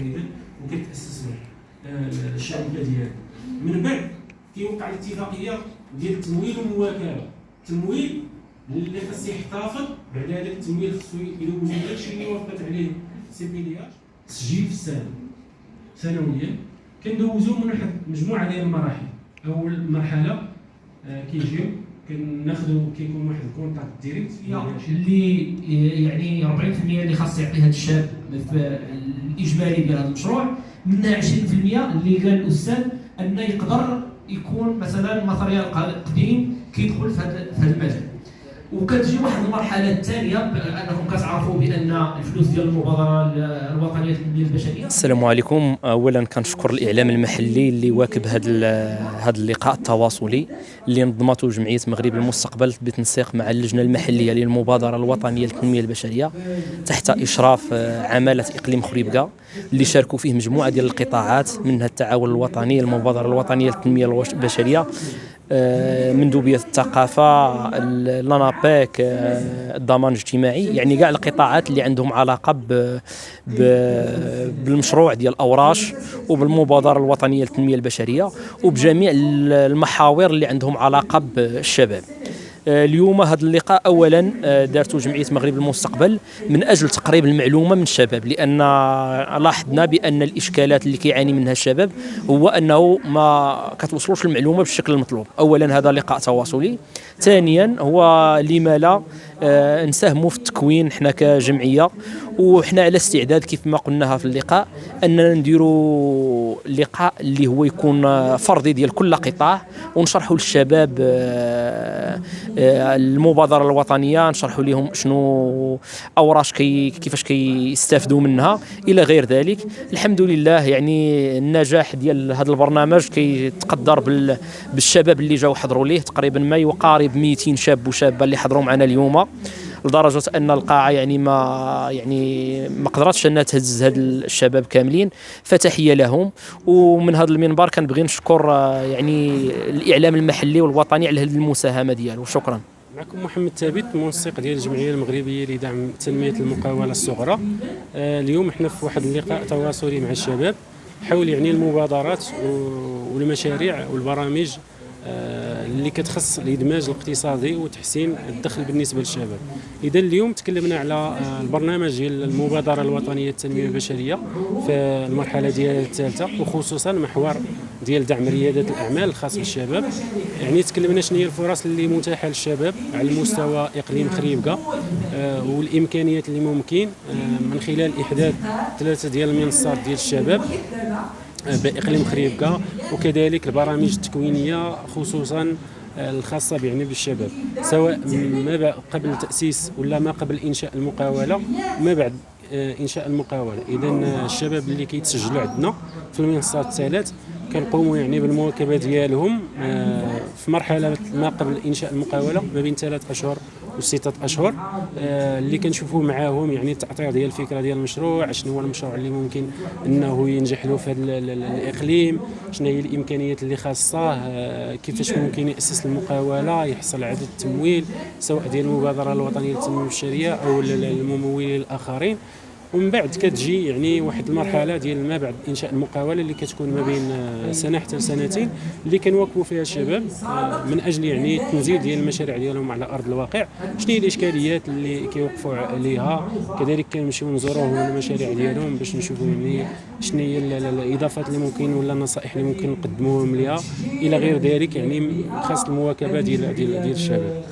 تقريبا وكتاسس الشركه ديالو. من بعد كيوقع الاتفاقيه ديال التمويل والمواكبه. التمويل اللي خاص يحتفظ بعد هذاك التمويل خصو يدوز داكشي اللي وافقت عليه سي بي دي اش. تسجيل في السنه سنويا كندوزو من واحد مجموعه ديال المراحل. اول مرحله كيجيو كناخذوا كيكون واحد الكونتاكت ديريكت اللي يعني 40% اللي خاص يعطي هذا الشاب في الاجمالي ديال هذا المشروع، منها 20% اللي قال الاستاذ انه يقدر يكون مثلا ماتريال قديم كيدخل في هذا المجال. وكتجي واحد المرحله الثانيه انكم كتعرفوا بان الفلوس ديال المبادره الوطنيه للتنميه البشريه. السلام عليكم. اولا كنشكر الاعلام المحلي اللي واكب هذا اللقاء التواصلي اللي نظمته جمعيه مغرب المستقبل بالتنسيق مع اللجنه المحليه للمبادره الوطنيه للتنميه البشريه تحت اشراف عماله اقليم خريبكا، اللي شاركوا فيه مجموعه ديال القطاعات منها التعاون الوطني، المبادره الوطنيه للتنميه البشريه، مندوبيه الثقافه، لانابيك، الضمان الاجتماعي، يعني كاع القطاعات اللي عندهم علاقه بالمشروع ديال الاوراش وبالمبادره الوطنيه للتنميه البشريه وبجميع المحاور اللي عندهم علاقه بالشباب. اليوم هذا اللقاء اولا دارته جمعيه مغرب المستقبل من اجل تقريب المعلومه من الشباب، لان لاحظنا بان الاشكالات اللي كيعاني منها الشباب هو انه ما كتوصلوش المعلومه بالشكل المطلوب. اولا هذا لقاء تواصلي. ثانيا هو لما لا نساهموا في التكوين حنا كجمعيه، وحنا على استعداد كيف ما قلناها في اللقاء اننا نديروا لقاء اللي هو يكون فردي ديال كل قطاع ونشرحوا للشباب المبادره الوطنيه، نشرحوا لهم شنو اوراش كيفاش كيستافدوا منها الى غير ذلك. الحمد لله يعني النجاح ديال هذا البرنامج كيتقدر بالشباب اللي جاوا حضروا ليه، تقريبا ما يقارب 200 شاب وشابه اللي حضروا معنا اليوم، لدرجه ان القاعه يعني ما قدرتش انها تهز هاد الشباب كاملين، فتحيه لهم. ومن هذا المنبر كنبغي نشكر يعني الاعلام المحلي والوطني على هذه المساهمه ديالو. شكرا. معكم محمد ثابت، منسق ديال الجمعيه المغربيه لدعم تنميه المقاوله الصغرى. اليوم احنا في واحد اللقاء تواصلي مع الشباب حول يعني المبادرات والمشاريع والبرامج اللي كتخص الادماج الاقتصادي وتحسين الدخل بالنسبه للشباب. اذا اليوم تكلمنا على البرنامج ديال المبادره الوطنيه للتنميه البشريه في المرحله ديالها الثالثه، وخصوصا محور ديال دعم رياده الاعمال الخاص بالشباب. يعني تكلمنا شنو هي الفرص اللي متاحه للشباب على مستوى اقليم خريبكا والامكانيات اللي ممكن من خلال احداث 3 ديال المنصات ديال الشباب باقليم خريبكا، وكذلك البرامج التكوينيه خصوصا الخاصه يعني بالشباب، سواء ما قبل تاسيس ولا ما قبل انشاء المقاوله ما بعد انشاء المقاوله. اذا الشباب اللي كيتسجلوا عندنا في المنصات الثلاث كنقوموا يعني بالمواكبه ديالهم في مرحله ما قبل انشاء المقاوله ما بين 3 أشهر و6 أشهر، اللي كنشوفوا معاهم يعني التأطير ديال الفكره ديال المشروع، شنو هو المشروع اللي ممكن انه ينجح له في هذا الاقليم، شنو هي الامكانيات اللي خاصه، كيفاش ممكن ياسس المقاوله، يحصل على التمويل سواء ديال المبادره الوطنيه للتنميه البشريه او الممولين الاخرين. ومن بعد كتجي يعني واحد المرحله ديال ما بعد انشاء المقاوله اللي كتكون ما بين سنه حتى لسنتين، اللي كنواكبوا فيها الشباب من اجل يعني التنزيل ديال المشاريع ديالهم على ارض الواقع، شنو هي الاشكاليات اللي كيوقفوا عليها، كذلك كنمشيو نزوروهم المشاريع ديالهم باش نشوفوا يعني شنو هي الاضافات اللي ممكن ولا النصائح اللي ممكن نقدموهم ليها الى غير ذلك، يعني خاص المواكبه ديال الشباب.